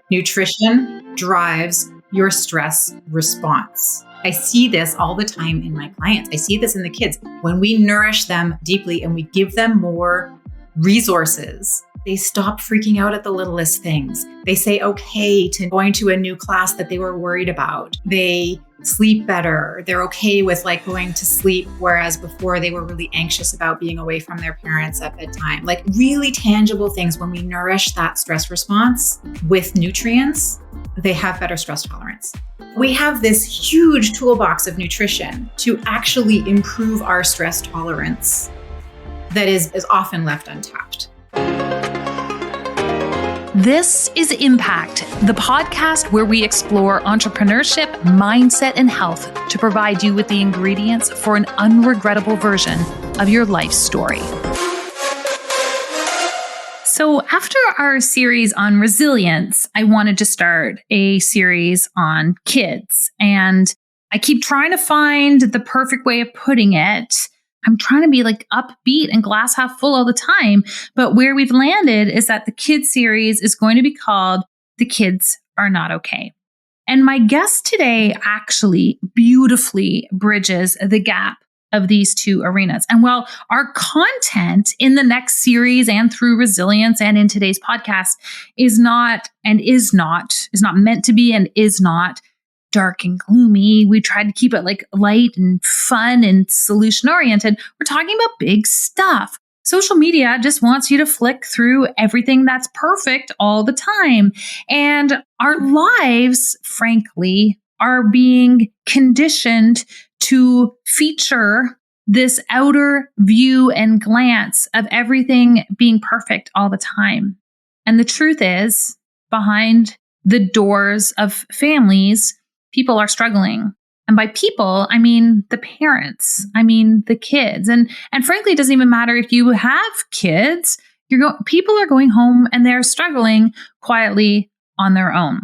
Nutrition drives your stress response. I see this all the time in my clients. I see this in the kids. When we nourish them deeply and we give them more resources, they stop freaking out at the littlest things. They say okay to going to a new class that they were worried about. They sleep better. They're okay with going to sleep, whereas before they were really anxious about being away from their parents at bedtime. Really tangible things. When we nourish that stress response with nutrients, they have better stress tolerance. We have this huge toolbox of nutrition to actually improve our stress tolerance that is often left untapped. This is Impact, the podcast where we explore entrepreneurship, mindset, and health to provide you with the ingredients for an unregrettable version of your life story. So after our series on resilience, I wanted to start a series on kids. And I keep trying to find the perfect way of putting it. I'm trying to be upbeat and glass half full all the time. But where we've landed is that the kids series is going to be called The Kids Are Not Okay. And my guest today actually beautifully bridges the gap of these two arenas. And while our content in the next series and through resilience and in today's podcast is not meant to be and is not dark and gloomy. We tried to keep it light and fun and solution oriented. We're talking about big stuff. Social media just wants you to flick through everything that's perfect all the time. And our lives, frankly, are being conditioned to feature this outer view and glance of everything being perfect all the time. And the truth is, behind the doors of families, people are struggling. And by people, I mean the parents, I mean the kids. And frankly, it doesn't even matter if you have kids, people are going home and they're struggling quietly on their own.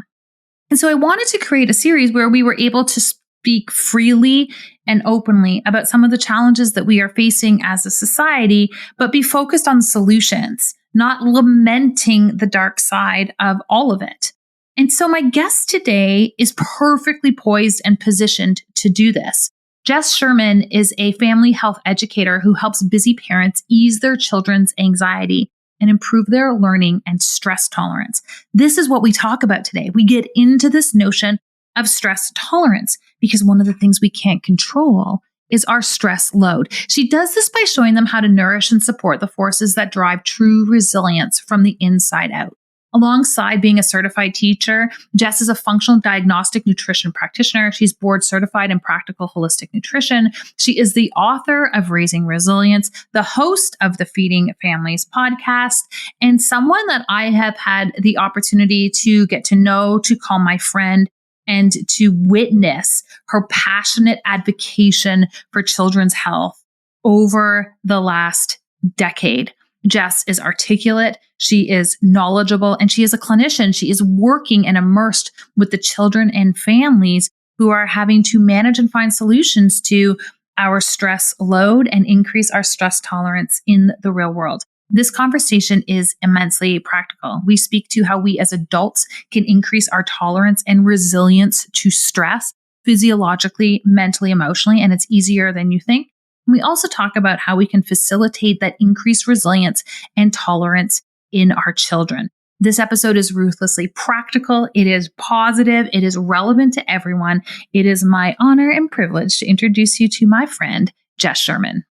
And so I wanted to create a series where we were able to speak freely and openly about some of the challenges that we are facing as a society, but be focused on solutions, not lamenting the dark side of all of it. And so my guest today is perfectly poised and positioned to do this. Jess Sherman is a family health educator who helps busy parents ease their children's anxiety and improve their learning and stress tolerance. This is what we talk about today. We get into this notion of stress tolerance because one of the things we can't control is our stress load. She does this by showing them how to nourish and support the forces that drive true resilience from the inside out. Alongside being a certified teacher, Jess is a functional diagnostic nutrition practitioner. She's board certified in practical holistic nutrition. She is the author of Raising Resilience, the host of the Feeding Families podcast, and someone that I have had the opportunity to get to know, to call my friend, and to witness her passionate advocacy for children's health over the last decade. Jess is articulate, she is knowledgeable, and she is a clinician. She is working and immersed with the children and families who are having to manage and find solutions to our stress load and increase our stress tolerance in the real world. This conversation is immensely practical. We speak to how we as adults can increase our tolerance and resilience to stress physiologically, mentally, emotionally, and it's easier than you think. We also talk about how we can facilitate that increased resilience and tolerance in our children. This episode is ruthlessly practical. It is positive. It is relevant to everyone. It is my honor and privilege to introduce you to my friend, Jess Sherman.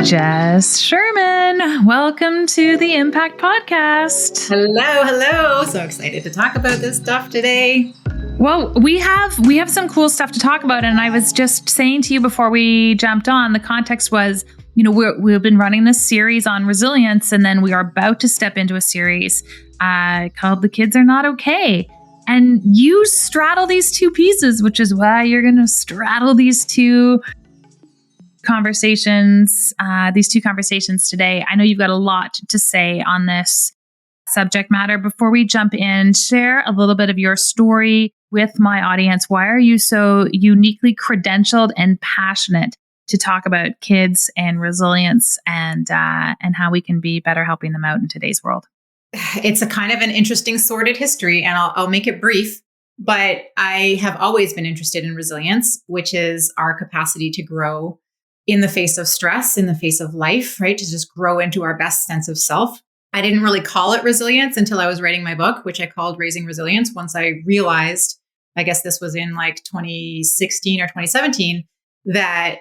Jess Sherman, welcome to the Impact Podcast. Hello. So excited to talk about this stuff today. Well, we have some cool stuff to talk about. And I was just saying to you before we jumped on, the context was, we've been running this series on resilience, and then we are about to step into a series called The Kids Are Not Okay. And you straddle these two pieces, which is why you're going to straddle these two conversations today. I know you've got a lot to say on this subject matter. Before we jump in, share a little bit of your story with my audience. Why are you so uniquely credentialed and passionate to talk about kids and resilience and how we can be better helping them out in today's world. It's a kind of an interesting sordid history, and I'll make it brief. But I have always been interested in resilience, which is our capacity to grow in the face of stress, in the face of life, right? To just grow into our best sense of self. I didn't really call it resilience until I was writing my book, which I called Raising Resilience. Once I realized, I guess this was in like 2016 or 2017, that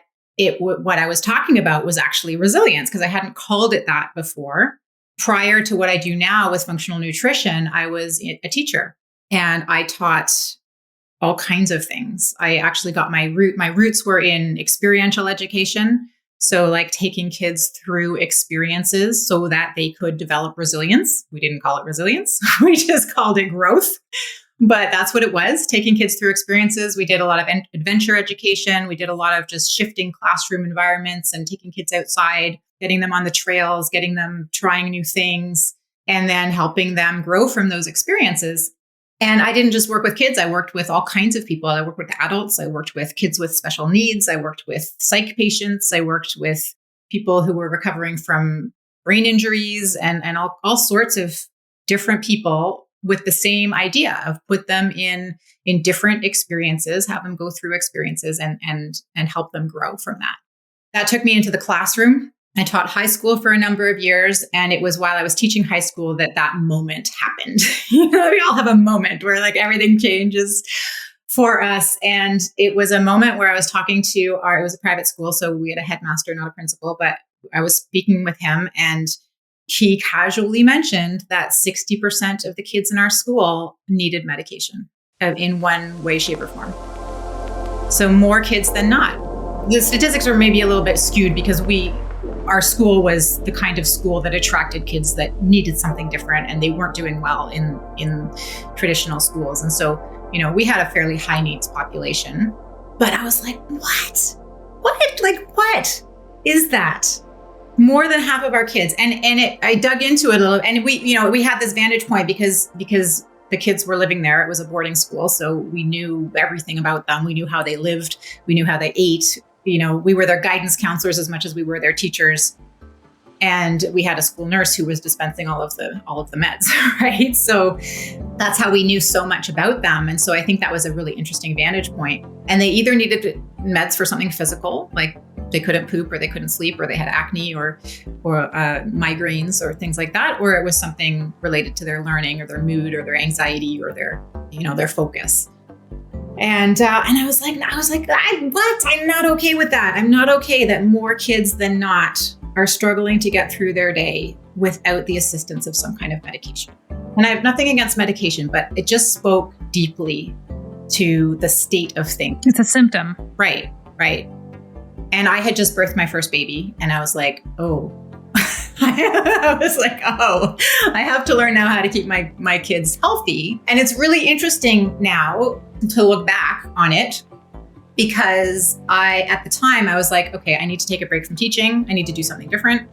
what I was talking about was actually resilience, because I hadn't called it that before. Prior to what I do now with functional nutrition, I was a teacher and I taught all kinds of things. I actually got my roots were in experiential education. So like taking kids through experiences so that they could develop resilience. We didn't call it resilience. We just called it growth. But that's what it was, taking kids through experiences. We did a lot of adventure education. We did a lot of just shifting classroom environments and taking kids outside, getting them on the trails, getting them trying new things, and then helping them grow from those experiences. And I didn't just work with kids. I worked with all kinds of people. I worked with adults. I worked with kids with special needs. I worked with psych patients. I worked with people who were recovering from brain injuries and all sorts of different people with the same idea of put them in different experiences, have them go through experiences and help them grow from that. That took me into the classroom. I taught high school for a number of years, and it was while I was teaching high school that moment happened. We all have a moment where like everything changes for us. And it was a moment where I was talking to it was a private school, so we had a headmaster, not a principal, but I was speaking with him, and he casually mentioned that 60% of the kids in our school needed medication in one way, shape, or form. So more kids than not. The statistics are maybe a little bit skewed because our school was the kind of school that attracted kids that needed something different, and they weren't doing well in traditional schools. And so, we had a fairly high needs population. But I was like, what? What is that? More than half of our kids. I dug into it a little, and we had this vantage point because the kids were living there. It was a boarding school. So we knew everything about them. We knew how they lived. We knew how they ate. We were their guidance counselors as much as we were their teachers. And we had a school nurse who was dispensing all of the meds, right? So that's how we knew so much about them. And so I think that was a really interesting vantage point. And they either needed meds for something physical, like they couldn't poop or they couldn't sleep or they had acne or migraines or things like that, or it was something related to their learning or their mood or their anxiety or their focus. And I was like, what? I'm not okay with that. I'm not okay that more kids than not are struggling to get through their day without the assistance of some kind of medication. And I have nothing against medication, but it just spoke deeply to the state of things. It's a symptom. Right. And I had just birthed my first baby, and I was like, oh. I have to learn now how to keep my kids healthy. And it's really interesting now to look back on it, because at the time I was like, okay, I need to take a break from teaching. I need to do something different.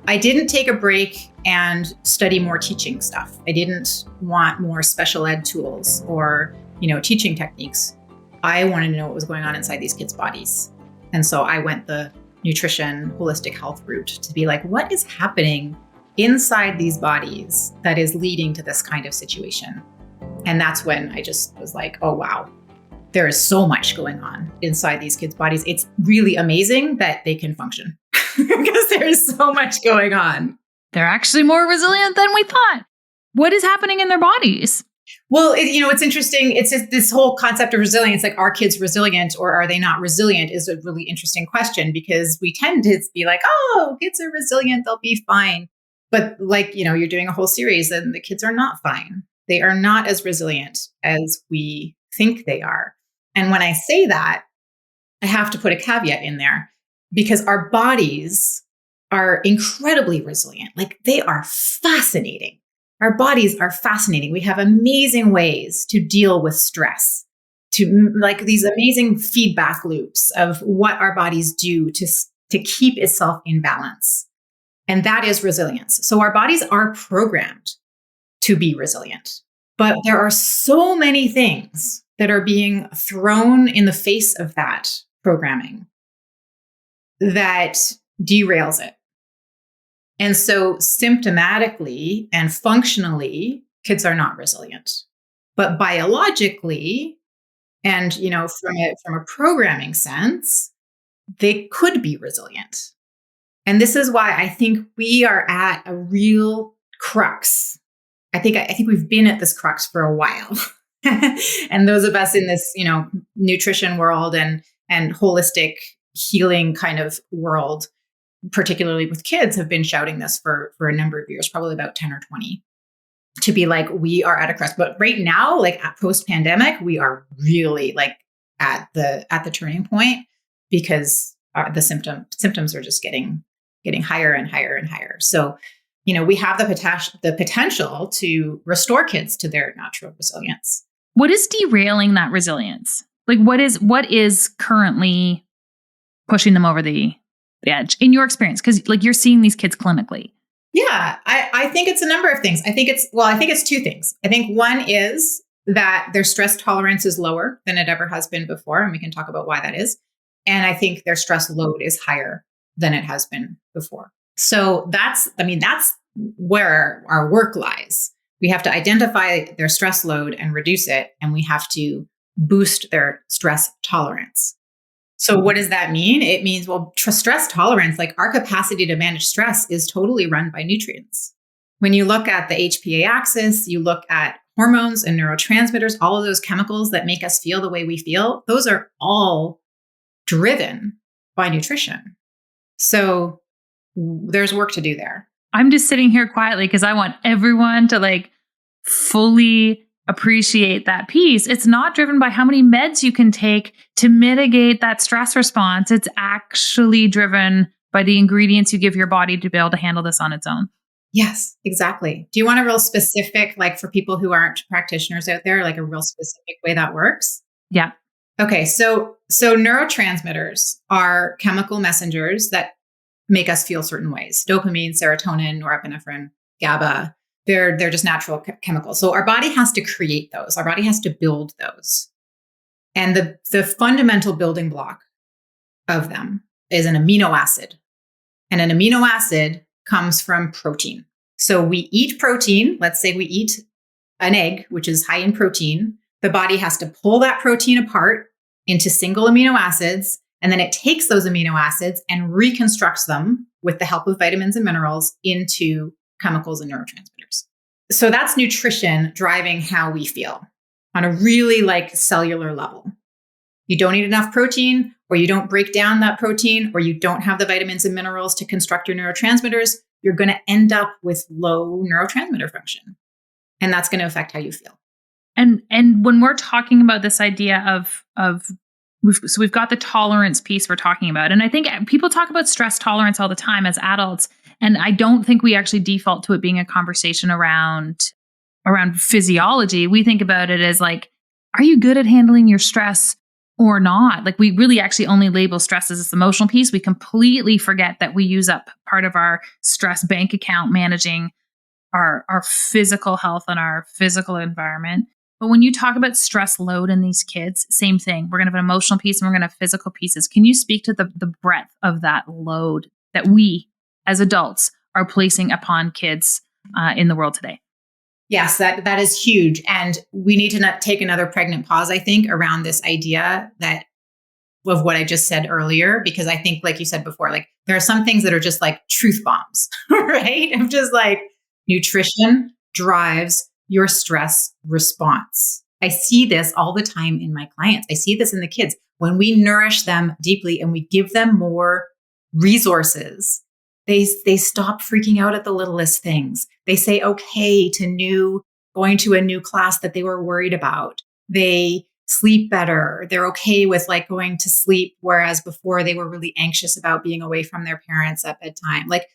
I didn't take a break and study more teaching stuff. I didn't want more special ed tools or, teaching techniques. I wanted to know what was going on inside these kids' bodies. And so I went the nutrition, holistic health route to be like, what is happening inside these bodies that is leading to this kind of situation? And that's when I just was like, oh, wow, there is so much going on inside these kids' bodies. It's really amazing that they can function because there is so much going on. They're actually more resilient than we thought. What is happening in their bodies? Well, it's interesting. It's just this whole concept of resilience, like, are kids resilient or are they not resilient, is a really interesting question, because we tend to be like, oh, kids are resilient, they'll be fine. But you're doing a whole series and the kids are not fine. They are not as resilient as we think they are. And when I say that, I have to put a caveat in there, because our bodies are incredibly resilient. Like, they are fascinating. Our bodies are fascinating. We have amazing ways to deal with stress, these amazing feedback loops of what our bodies do to keep itself in balance. And that is resilience. So our bodies are programmed to be resilient. But there are so many things that are being thrown in the face of that programming that derails it. And so symptomatically and functionally, kids are not resilient. But biologically, and from a programming sense, they could be resilient. And this is why I think we are at a real crux. I think we've been at this crux for a while. And those of us in this, nutrition world and holistic healing kind of world, particularly with kids, have been shouting this for a number of years, probably about 10 or 20, to be like, we are at a crux. But right now, like post pandemic, we are really like at the turning point, because the symptoms are just getting higher and higher and higher. So, we have the potential to restore kids to their natural resilience. What is derailing that resilience? Like, what is currently pushing them over the edge in your experience? Because like you're seeing these kids clinically. Yeah, I think it's a number of things. I think it's two things. I think one is that their stress tolerance is lower than it ever has been before. And we can talk about why that is. And I think their stress load is higher than it has been before. So that's where our work lies. We have to identify their stress load and reduce it. And we have to boost their stress tolerance. So what does that mean? It means, stress tolerance, like our capacity to manage stress, is totally run by nutrients. When you look at the HPA axis, you look at hormones and neurotransmitters, all of those chemicals that make us feel the way we feel, those are all driven by nutrition. So there's work to do there. I'm just sitting here quietly because I want everyone to like fully appreciate that piece. It's not driven by how many meds you can take to mitigate that stress response. It's actually driven by the ingredients you give your body to be able to handle this on its own. Yes, exactly. Do you want a real specific, like for people who aren't practitioners out there, like a real specific way that works? Yeah. Okay. So neurotransmitters are chemical messengers that make us feel certain ways. Dopamine, serotonin, norepinephrine, GABA. They're just natural chemicals. So our body has to create those. Our body has to build those. And the fundamental building block of them is an amino acid. And an amino acid comes from protein. So we eat protein. Let's say we eat an egg, which is high in protein. The body has to pull that protein apart into single amino acids. And then it takes those amino acids and reconstructs them with the help of vitamins and minerals into chemicals and neurotransmitters. So that's nutrition driving how we feel on a really like cellular level. You don't eat enough protein, or you don't break down that protein, or you don't have the vitamins and minerals to construct your neurotransmitters, you're going to end up with low neurotransmitter function. And that's going to affect how you feel. And when we're talking about this idea of we've got the tolerance piece we're talking about. And I think people talk about stress tolerance all the time as adults. And I don't think we actually default to it being a conversation around physiology. We think about it as like, are you good at handling your stress or not? Like we really actually only label stress as this emotional piece. We completely forget that we use up part of our stress bank account managing our physical health and our physical environment. But when you talk about stress load in these kids, same thing. We're going to have an emotional piece and we're going to have physical pieces. Can you speak to the breadth of that load that we as adults are placing upon kids in the world today? Yes, that is huge. And we need to take another pregnant pause, I think, around this idea of what I just said earlier, because I think, like you said before, like there are some things that are just like truth bombs, right? I'm just like, nutrition drives your stress response. I see this all the time in my clients. I see this in the kids. When we nourish them deeply and we give them more resources, they stop freaking out at the littlest things. They say okay to going to a new class that they were worried about. They sleep better. They're okay with like going to sleep, whereas before they were really anxious about being away from their parents at bedtime. Like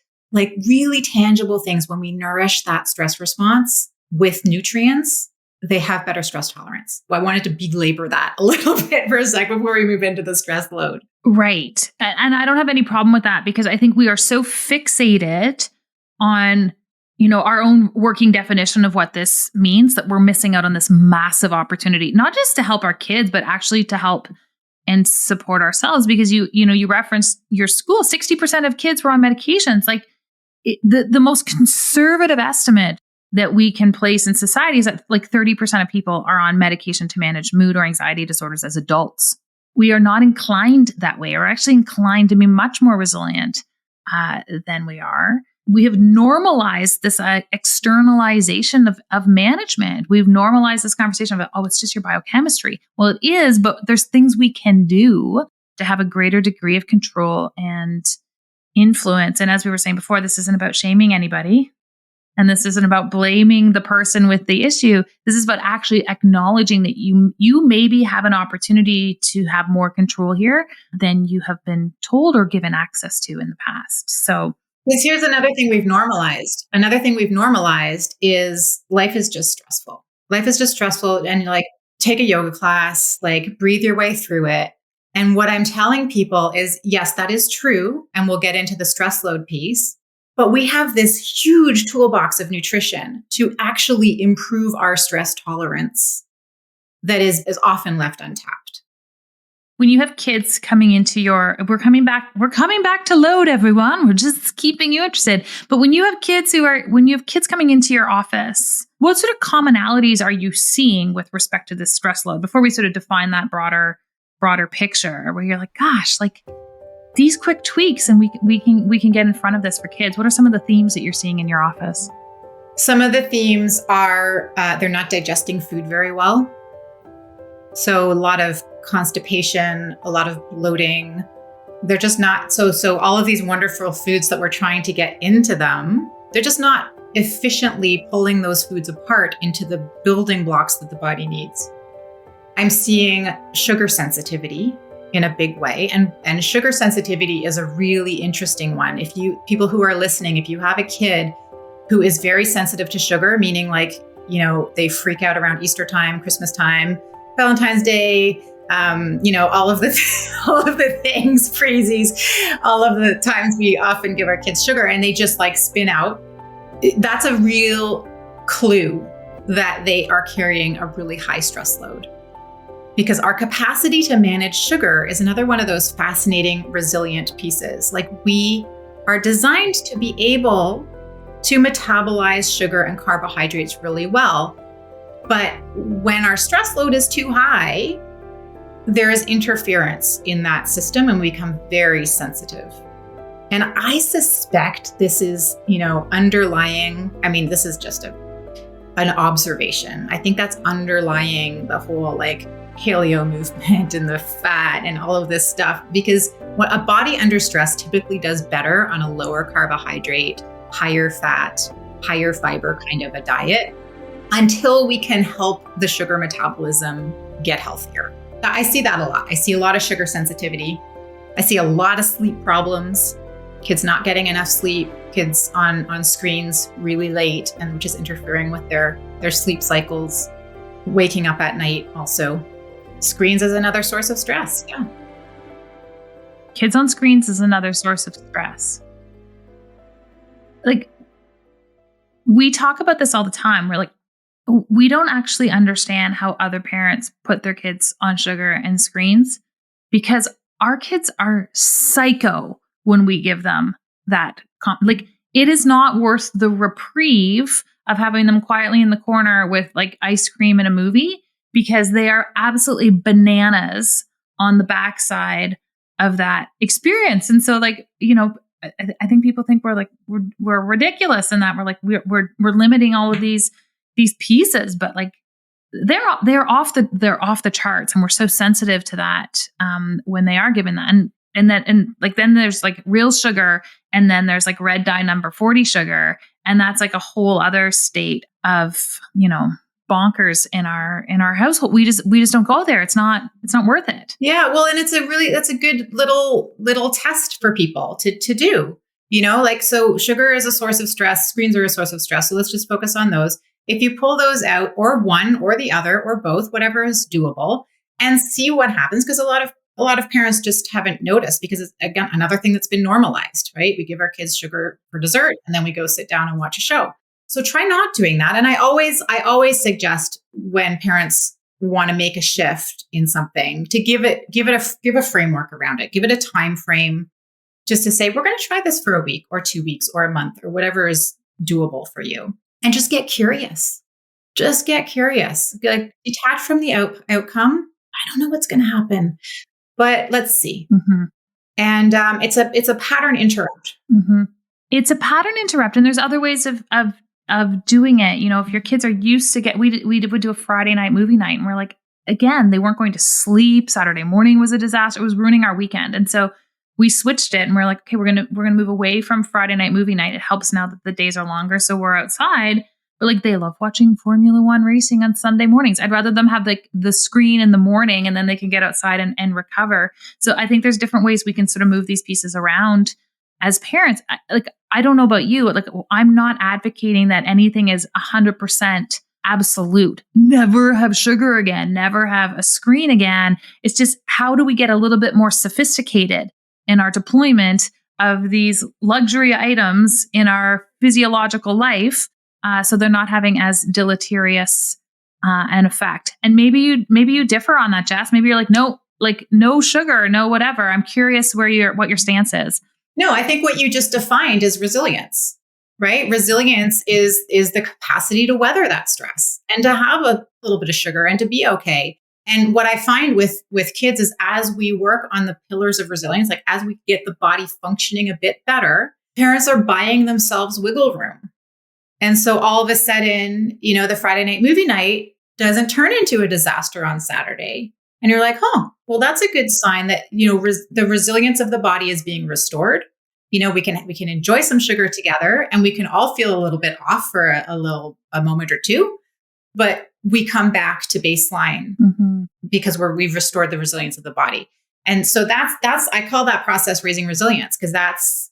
really tangible things. When we nourish that stress response with nutrients, they have better stress tolerance. Well, I wanted to belabor that a little bit for a sec before we move into the stress load. Right. And I don't have any problem with that, because I think we are so fixated on, our own working definition of what this means that we're missing out on this massive opportunity, not just to help our kids, but actually to help and support ourselves, because you referenced your school, 60% of kids were on medications. Like the most conservative estimate that we can place in society is that like 30% of people are on medication to manage mood or anxiety disorders as adults. We are not inclined that way. We're actually inclined to be much more resilient than we are. We have normalized this externalization of management. We've normalized this conversation of, oh, it's just your biochemistry. Well, it is, but there's things we can do to have a greater degree of control and influence. And as we were saying before, this isn't about shaming anybody. And this isn't about blaming the person with the issue. This is about actually acknowledging that you maybe have an opportunity to have more control here than you have been told or given access to in the past. So, because here's another thing we've normalized. Another thing we've normalized is life is just stressful. Life is just stressful. And like, take a yoga class, like breathe your way through it. And what I'm telling people is, yes, that is true. And we'll get into the stress load piece. But we have this huge toolbox of nutrition to actually improve our stress tolerance that is often left untapped. When you have kids coming into we're coming back to load, everyone. We're just keeping you interested. But when you have kids coming into your office, what sort of commonalities are you seeing with respect to this stress load? Before we sort of define that broader picture, where you're like, gosh, like these quick tweaks, and we can get in front of this for kids. What are some of the themes that you're seeing in your office? Some of the themes are they're not digesting food very well. So a lot of constipation, a lot of bloating. They're just not so all of these wonderful foods that we're trying to get into them, they're just not efficiently pulling those foods apart into the building blocks that the body needs. I'm seeing sugar sensitivity in a big way. And sugar sensitivity is a really interesting one. People who are listening, if you have a kid who is very sensitive to sugar, meaning like, they freak out around Easter time, Christmas time, Valentine's Day, all of the things, freezies, all of the times we often give our kids sugar and they just like spin out. That's a real clue that they are carrying a really high stress load. Because our capacity to manage sugar is another one of those fascinating, resilient pieces. Like we are designed to be able to metabolize sugar and carbohydrates really well. But when our stress load is too high, there is interference in that system and we become very sensitive. And I suspect this is, underlying. I mean, this is just an observation. I think that's underlying the whole like paleo movement and the fat and all of this stuff, because what a body under stress typically does better on a lower carbohydrate, higher fat, higher fiber kind of a diet until we can help the sugar metabolism get healthier. I see that a lot. I see a lot of sugar sensitivity. I see a lot of sleep problems, kids not getting enough sleep, kids on screens really late, and which is interfering with their sleep cycles, waking up at night also. Screens is another source of stress. Yeah. Kids on screens is another source of stress. Like, we talk about this all the time. We're like, we don't actually understand how other parents put their kids on sugar and screens, because our kids are psycho when we give them that. Like, it is not worth the reprieve of having them quietly in the corner with like ice cream and a movie, because they are absolutely bananas on the backside of that experience. And so like, I think people think we're ridiculous in that we're limiting all of these pieces, but like they're off the charts, and we're so sensitive to that when they are given that. And then there's like real sugar, and then there's like red dye number 40 sugar, and that's like a whole other state of bonkers in our household. We just don't go there. It's not worth it. Yeah, well, and that's a good little test for people to do. So sugar is a source of stress, screens are a source of stress. So let's just focus on those. If you pull those out, or one or the other or both, whatever is doable, and see what happens, because a lot of parents just haven't noticed, because it's, again, another thing that's been normalized, right? We give our kids sugar for dessert and then we go sit down and watch a show. So try not doing that. And I always suggest when parents want to make a shift in something, to give a framework around it, give it a time frame, just to say, we're going to try this for a week or 2 weeks or a month or whatever is doable for you. And just get curious. Just get curious. Like, detach from the outcome. I don't know what's going to happen, but let's see. Mm-hmm. And it's a pattern interrupt. Mm-hmm. It's a pattern interrupt, and there's other ways of doing it. You know, if your kids are used to we would do a Friday night movie night, and we're like, again, they weren't going to sleep. Saturday morning was a disaster. It was ruining our weekend, and so we switched it, and we're like, okay, we're gonna move away from Friday night movie night. It helps now that the days are longer, so we're outside. But like, they love watching Formula One racing on Sunday mornings. I'd rather them have the screen in the morning, and then they can get outside and recover. So I think there's different ways we can sort of move these pieces around as parents. I don't know about you. Like, I'm not advocating that anything is 100% absolute. Never have sugar again. Never have a screen again. It's just, how do we get a little bit more sophisticated in our deployment of these luxury items in our physiological life, so they're not having as deleterious an effect? And maybe you differ on that, Jess. Maybe you're like, no sugar, no whatever. I'm curious what your stance is. No, I think what you just defined is resilience, right? Resilience is the capacity to weather that stress and to have a little bit of sugar and to be okay. And what I find with kids is, as we work on the pillars of resilience, like as we get the body functioning a bit better, parents are buying themselves wiggle room. And so all of a sudden, you know, the Friday night movie night doesn't turn into a disaster on Saturday. And you're like, oh, well, that's a good sign that, you know, the resilience of the body is being restored. You know, we can enjoy some sugar together, and we can all feel a little bit off for a moment or two, but we come back to baseline because we have restored the resilience of the body. And so that's I call that process raising resilience, because that's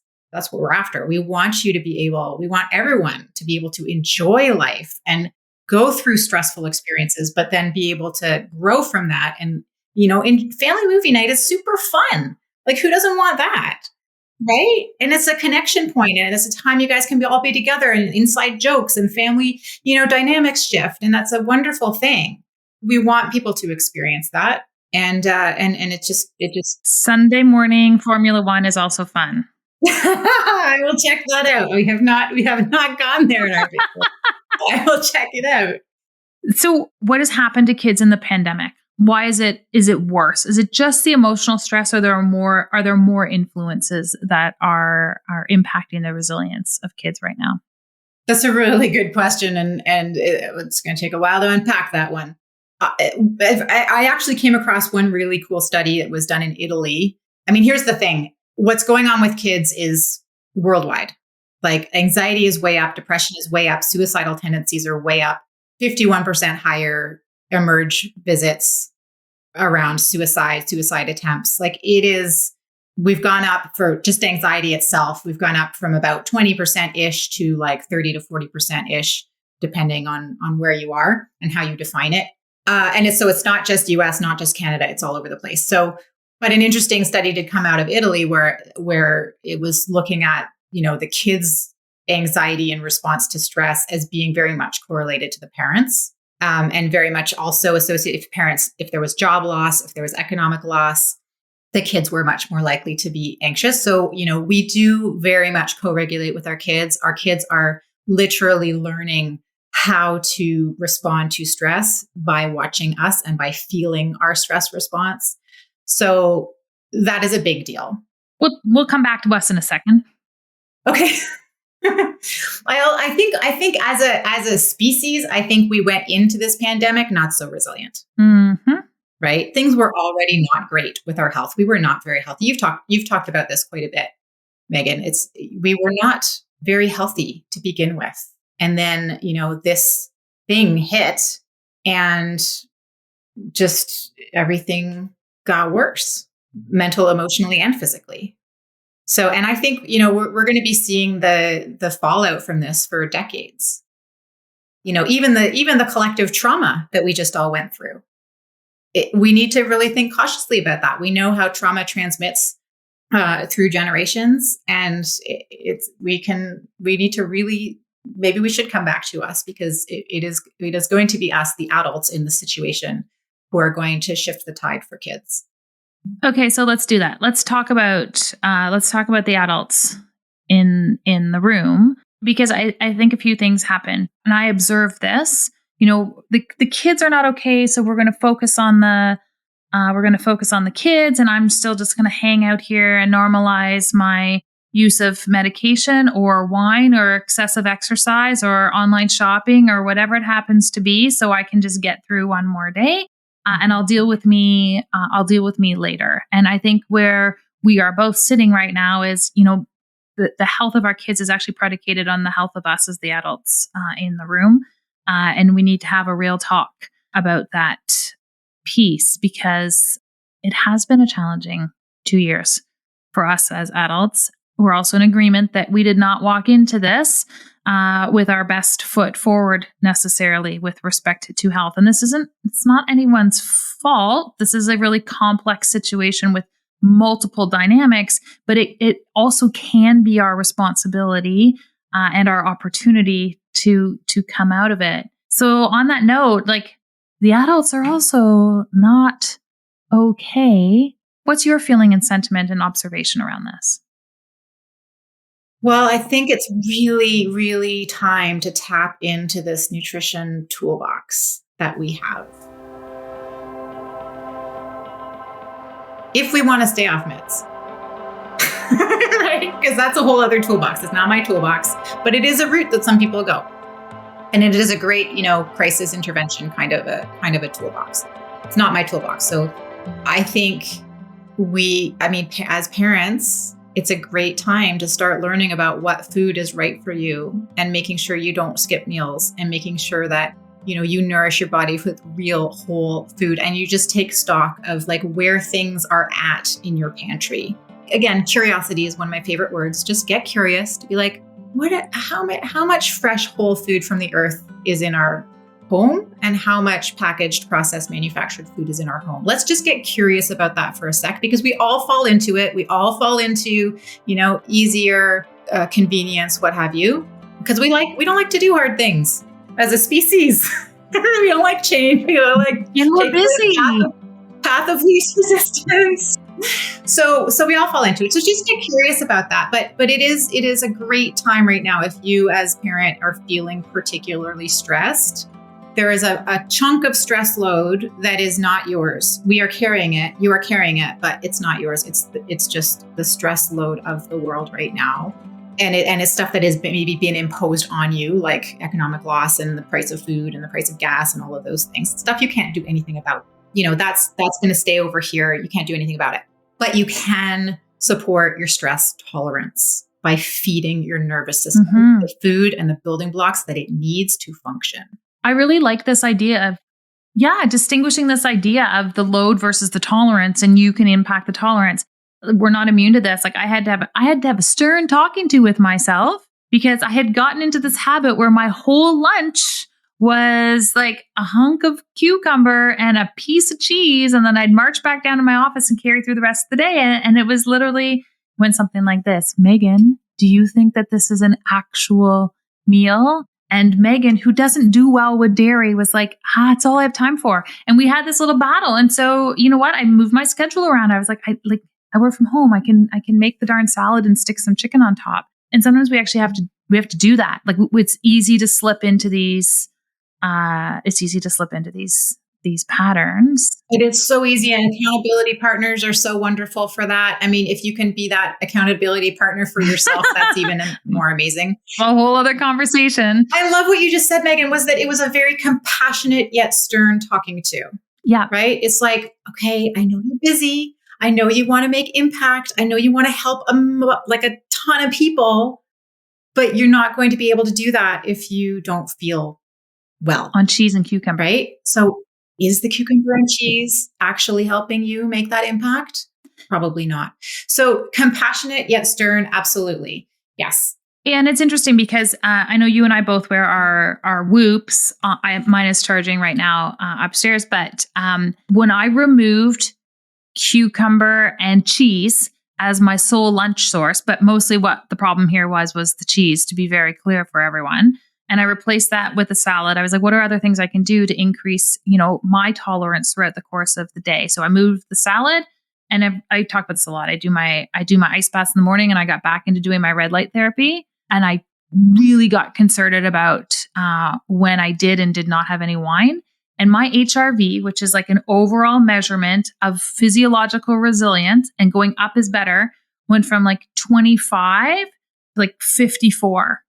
what we're after. We want everyone to be able to enjoy life and go through stressful experiences, but then be able to grow from that. And, you know, in family movie night is super fun. Like, who doesn't want that? Right. And it's a connection point, and it's a time you guys can all be together, and inside jokes and family, you know, dynamics shift. And that's a wonderful thing. We want people to experience that. And it just Sunday morning Formula One is also fun. I will check that out. We have not gone there in our family. I will check it out. So what has happened to kids in the pandemic? Why is it worse? Is it just the emotional stress, or are there more influences that are impacting the resilience of kids right now? That's a really good question. And it's going to take a while to unpack that one. I actually came across one really cool study that was done in Italy. I mean, here's the thing. What's going on with kids is worldwide. Like, anxiety is way up, depression is way up, suicidal tendencies are way up, 51% higher emerge visits around suicide attempts. Like, we've gone up for just anxiety itself. We've gone up from about 20%-ish to like 30 to 40%-ish, depending on where you are and how you define it. And it's not just US, not just Canada, it's all over the place. So, but an interesting study did come out of Italy where it was looking at, you know, the kids' anxiety in response to stress as being very much correlated to the parents, and very much also associated with parents. If there was job loss, if there was economic loss, the kids were much more likely to be anxious. So, you know, we do very much co-regulate with our kids. Our kids are literally learning how to respond to stress by watching us and by feeling our stress response. So that is a big deal. We'll come back to us in a second. Okay. I think as a species, I think we went into this pandemic not so resilient. Mm-hmm. Right? Things were already not great with our health. We were not very healthy. You've talked about this quite a bit, Megan. We were not very healthy to begin with. And then, you know, this thing hit, and just everything got worse, mental, emotionally, and physically. So, and I think, you know, we're going to be seeing the fallout from this for decades. You know, even the collective trauma that we just all went through. We need to really think cautiously about that. We know how trauma transmits through generations, and we need to really, maybe we should come back to us, because it is going to be us, the adults in the situation, who are going to shift the tide for kids. Okay, so let's do that. Let's talk about the adults in the room, because I think a few things happen, and I observe this. The kids are not okay, so we're going to focus on the kids, and I'm still just going to hang out here and normalize my use of medication or wine or excessive exercise or online shopping or whatever it happens to be, so I can just get through one more day. And I'll deal with me later. And I think where we are both sitting right now is, the health of our kids is actually predicated on the health of us as the adults in the room. And we need to have a real talk about that piece, because it has been a challenging 2 years for us as adults. We're also in agreement that we did not walk into this with our best foot forward necessarily with respect to health. And it's not anyone's fault. This is a really complex situation with multiple dynamics, but it also can be our responsibility and our opportunity to come out of it. So on that note, the adults are also not okay. What's your feeling and sentiment and observation around this? Well, I think it's really, really time to tap into this nutrition toolbox that we have. If we want to stay off meds, right? Because that's a whole other toolbox. It's not my toolbox, but it is a route that some people go. And it is a great, crisis intervention kind of a toolbox. It's not my toolbox. So I think as parents, it's a great time to start learning about what food is right for you and making sure you don't skip meals and making sure that, you nourish your body with real whole food and you just take stock of where things are at in your pantry. Again, curiosity is one of my favorite words. Just get curious to be how much fresh whole food from the earth is in our home and how much packaged, processed, manufactured food is in our home. Let's just get curious about that for a sec, because we all fall into it. We all fall into, easier, convenience, what have you, because we don't like to do hard things as a species. We don't like change. We don't like we're busy. Path of least resistance. So we all fall into it. So just get curious about that. But it is a great time right now if you as parent are feeling particularly stressed. There is a chunk of stress load that is not yours. We are carrying it. You are carrying it, but it's not yours. It's just the stress load of the world right now. And it's stuff that has maybe been imposed on you, like economic loss and the price of food and the price of gas and all of those things. Stuff you can't do anything about. That's going to stay over here. You can't do anything about it. But you can support your stress tolerance by feeding your nervous system the food and the building blocks that it needs to function. I really like this idea of, distinguishing this idea of the load versus the tolerance, and you can impact the tolerance. We're not immune to this. I had to have a stern talking to with myself, because I had gotten into this habit where my whole lunch was a hunk of cucumber and a piece of cheese. And then I'd march back down to my office and carry through the rest of the day. And it was literally went something like this: Megan, do you think that this is an actual meal? And Megan, who doesn't do well with dairy, was it's all I have time for. And we had this little battle. And so, you know what? I moved my schedule around. I was I work from home. I can make the darn salad and stick some chicken on top. And sometimes we actually have to do that. It's easy to slip into these. These patterns. It is so easy, and accountability partners are so wonderful for that. I mean, if you can be that accountability partner for yourself, that's even more amazing. A whole other conversation. I love what you just said, Megan, was that it was a very compassionate yet stern talking to. Yeah. Right? It's okay, I know you're busy. I know you want to make impact. I know you want to help a ton of people, but you're not going to be able to do that if you don't feel well. On cheese and cucumber. Right? So is the cucumber and cheese actually helping you make that impact? Probably not. So compassionate yet stern, absolutely. Yes. And it's interesting because I know you and I both wear our Whoops. Mine is charging right now upstairs. But when I removed cucumber and cheese as my sole lunch source, but mostly what the problem here was the cheese, to be very clear for everyone. And I replaced that with a salad. I was like, what are other things I can do to increase, my tolerance throughout the course of the day? So I moved the salad, and I talk about this a lot. I do my ice baths in the morning, and I got back into doing my red light therapy. And I really got concerted about when I did and did not have any wine. And my HRV, which is like an overall measurement of physiological resilience, and going up is better, went from like 25 to like 54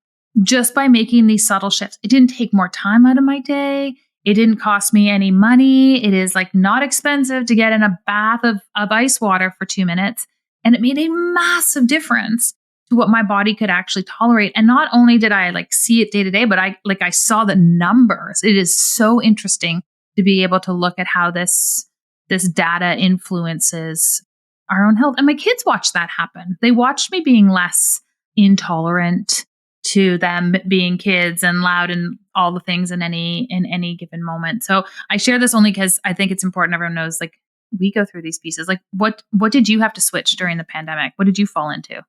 just by making these subtle shifts. It didn't take more time out of my day. It didn't cost me any money. It is like not expensive to get in a bath of ice water for 2 minutes. And it made a massive difference to what my body could actually tolerate. And not only did I like see it day to day, but I saw the numbers. It is so interesting to be able to look at how this data influences our own health. And my kids watched that happen. They watched me being less intolerant to them being kids and loud and all the things in any given moment. So I share this only because I think it's important everyone knows, like, we go through these pieces. Like, what did you have to switch during the pandemic? What did you fall into?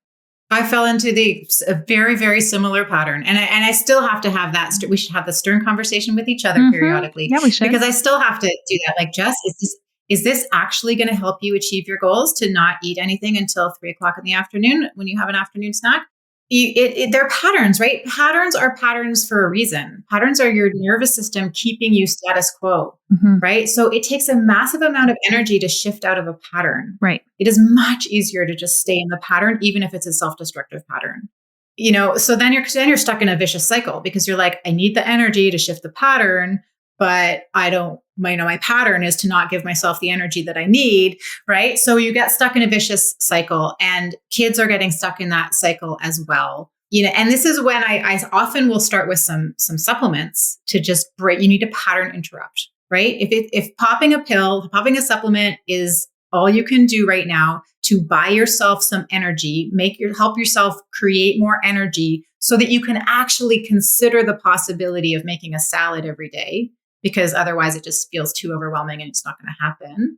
I fell into a very, very similar pattern. And I still have to have that. We should have the stern conversation with each other periodically. Yeah, we should. Because I still have to do that. Like, Jess, is this actually going to help you achieve your goals to not eat anything until 3:00 in the afternoon when you have an afternoon snack? They're patterns, right? Patterns are patterns for a reason. Patterns are your nervous system keeping you status quo, right? So it takes a massive amount of energy to shift out of a pattern. Right. It is much easier to just stay in the pattern, even if it's a self-destructive pattern. So then you're stuck in a vicious cycle because you're like, I need the energy to shift the pattern, but I don't. My pattern is to not give myself the energy that I need, right? So you get stuck in a vicious cycle, and kids are getting stuck in that cycle as well. And this is when I often will start with some supplements to just break. You need to pattern interrupt, right? If popping a pill, popping a supplement is all you can do right now to buy yourself some energy, help yourself create more energy so that you can actually consider the possibility of making a salad every day, because otherwise it just feels too overwhelming and it's not going to happen,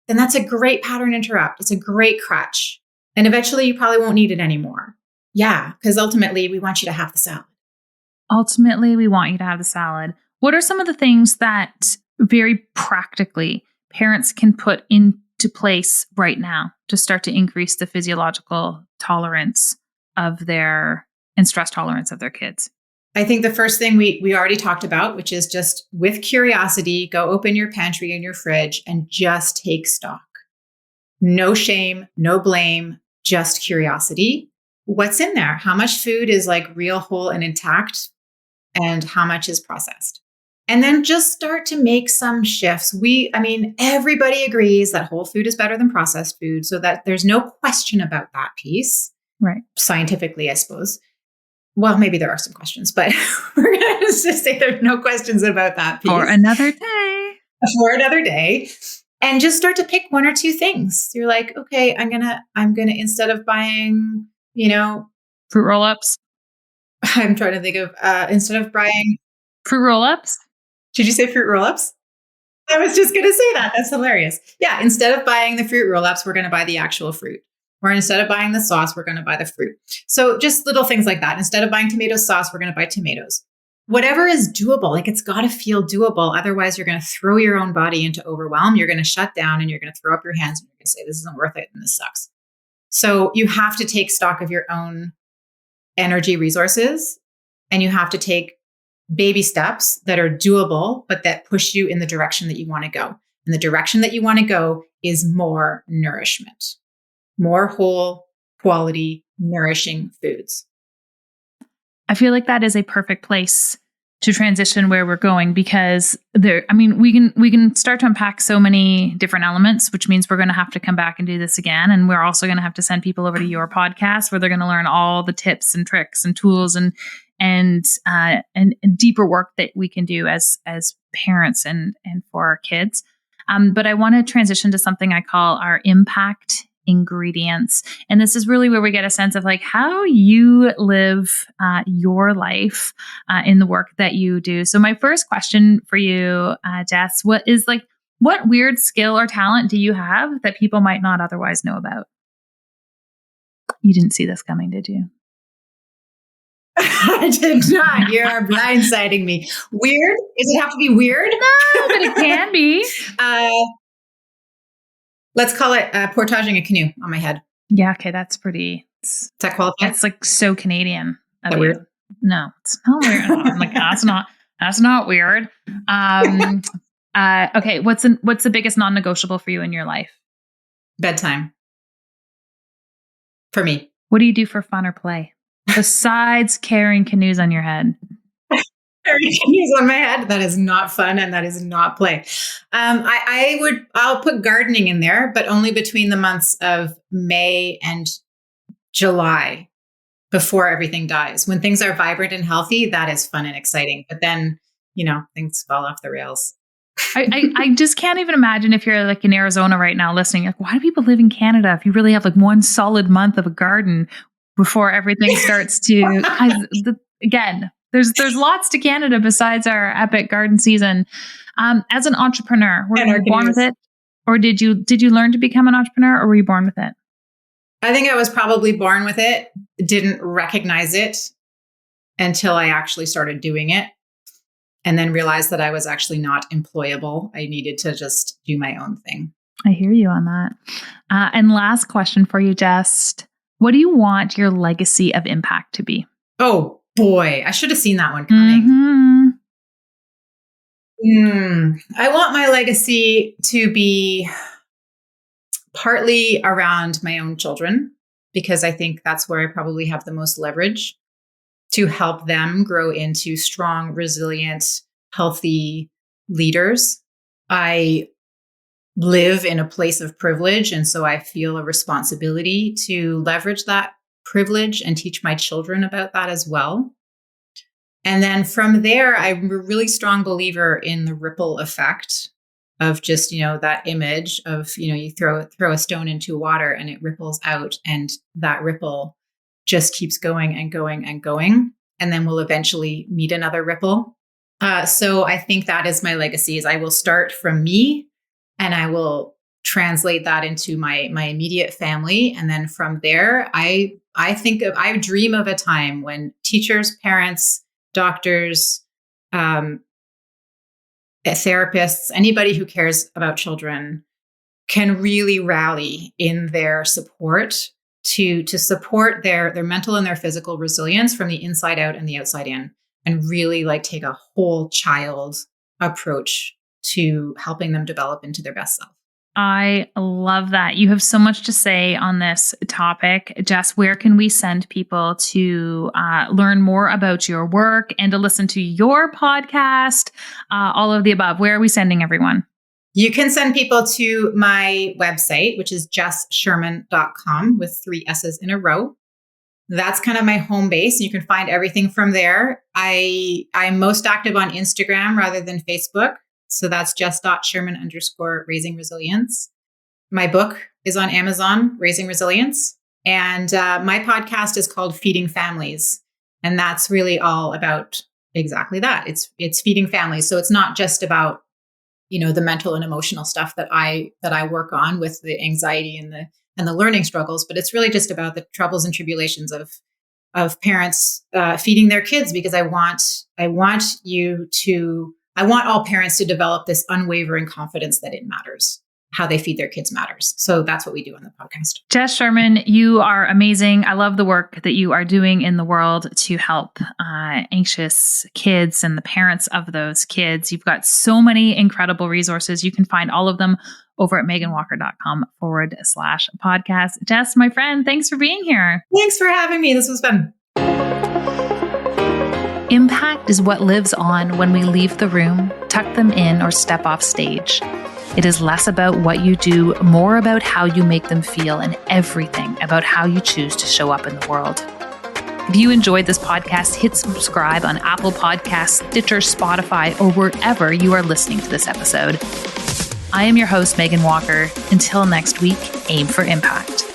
then that's a great pattern interrupt. It's a great crutch. And eventually you probably won't need it anymore. Yeah, because ultimately we want you to have the salad. Ultimately, we want you to have the salad. What are some of the things that very practically parents can put into place right now to start to increase the physiological tolerance and stress tolerance of their kids? I think the first thing we already talked about, which is just with curiosity, go open your pantry and your fridge and just take stock. No shame, no blame, just curiosity. What's in there? How much food is like real, whole, and intact? And how much is processed? And then just start to make some shifts. Everybody agrees that whole food is better than processed food, so that there's no question about that piece. Right. Scientifically, I suppose. Well, maybe there are some questions, but we're going to just say there's no questions about that piece. For another day. And just start to pick one or two things. You're like, okay, I'm gonna instead of buying, fruit roll-ups. I'm trying to think of instead of buying fruit roll-ups. Did you say fruit roll-ups? I was just gonna say that. That's hilarious. Yeah, instead of buying the fruit roll-ups, we're gonna buy the actual fruit. Or instead of buying the sauce, we're going to buy the fruit. So just little things like that. Instead of buying tomato sauce, we're going to buy tomatoes. Whatever is doable, like it's got to feel doable. Otherwise, you're going to throw your own body into overwhelm. You're going to shut down and you're going to throw up your hands and you're going to say, this isn't worth it and this sucks. So you have to take stock of your own energy resources, and you have to take baby steps that are doable, but that push you in the direction that you want to go. And the direction that you want to go is more nourishment. More whole, quality, nourishing foods. I feel like that is a perfect place to transition where we're going, because we can start to unpack so many different elements, which means we're going to have to come back and do this again. And we're also going to have to send people over to your podcast where they're going to learn all the tips and tricks and tools and deeper work that we can do as parents and for our kids. But I want to transition to something I call our impact ingredients. And this is really where we get a sense of like how you live your life in the work that you do. So my first question for you, Jess, what weird skill or talent do you have that people might not otherwise know about? You didn't see this coming, did you? I did not. You're blindsiding me. Weird? Does it have to be weird? No, but it can be. Let's call it portaging a canoe on my head. Yeah, okay, that's pretty. Does that qualify? It's like so Canadian. Is that weird? No, it's not weird. I'm like, that's not weird. Okay, what's the biggest non-negotiable for you in your life? Bedtime. For me. What do you do for fun or play besides carrying canoes on your head? Carrying canoes on my head. That is not fun, and that is not play. I'll put gardening in there, but only between the months of May and July, before everything dies. When things are vibrant and healthy, that is fun and exciting. But then, things fall off the rails. I just can't even imagine if you're like in Arizona right now listening, like, why do people live in Canada if you really have like one solid month of a garden before everything starts to, again, there's lots to Canada besides our epic garden season. As an entrepreneur, were you born with it? Or did you learn to become an entrepreneur, or were you born with it? I think I was probably born with it. Didn't recognize it until I actually started doing it. And then realized that I was actually not employable. I needed to just do my own thing. I hear you on that. And last question for you, Jess. What do you want your legacy of impact to be? Oh boy, I should have seen that one coming. I want my legacy to be partly around my own children, because I think that's where I probably have the most leverage to help them grow into strong, resilient, healthy leaders. I live in a place of privilege, and so I feel a responsibility to leverage that privilege and teach my children about that as well. And then from there, I'm a really strong believer in the ripple effect of just, that image of, you throw a stone into water and it ripples out, and that ripple just keeps going and going and going, and then we'll eventually meet another ripple. So I think that is my legacy, is I will start from me and I will translate that into my immediate family. And then from there, I dream of a time when teachers, parents, doctors, therapists, anybody who cares about children can really rally in their support to support their mental and their physical resilience from the inside out and the outside in, and really take a whole child approach to helping them develop into their best self. I love that. You have so much to say on this topic. Jess, where can we send people to learn more about your work and to listen to your podcast? All of the above. Where are we sending everyone? You can send people to my website, which is jesssherman.com with 3 S's in a row. That's kind of my home base. You can find everything from there. I'm most active on Instagram rather than Facebook. So that's jess.sherman_raising resilience. My book is on Amazon, Raising Resilience. And my podcast is called Feeding Families. And that's really all about exactly that. It's feeding families. So it's not just about, the mental and emotional stuff that I work on with the anxiety and the learning struggles, but it's really just about the troubles and tribulations of parents feeding their kids, because I want all parents to develop this unwavering confidence that it matters. How they feed their kids matters. So that's what we do on the podcast. Jess Sherman, you are amazing. I love the work that you are doing in the world to help anxious kids and the parents of those kids. You've got so many incredible resources. You can find all of them over at meganwalker.com/podcast. Jess, my friend, thanks for being here. Thanks for having me. This was fun. Impact is what lives on when we leave the room, tuck them in, or step off stage. It is less about what you do, more about how you make them feel, and everything about how you choose to show up in the world. If you enjoyed this podcast, hit subscribe on Apple Podcasts, Stitcher, Spotify, or wherever you are listening to this episode. I am your host, Megan Walker. Until next week, aim for impact.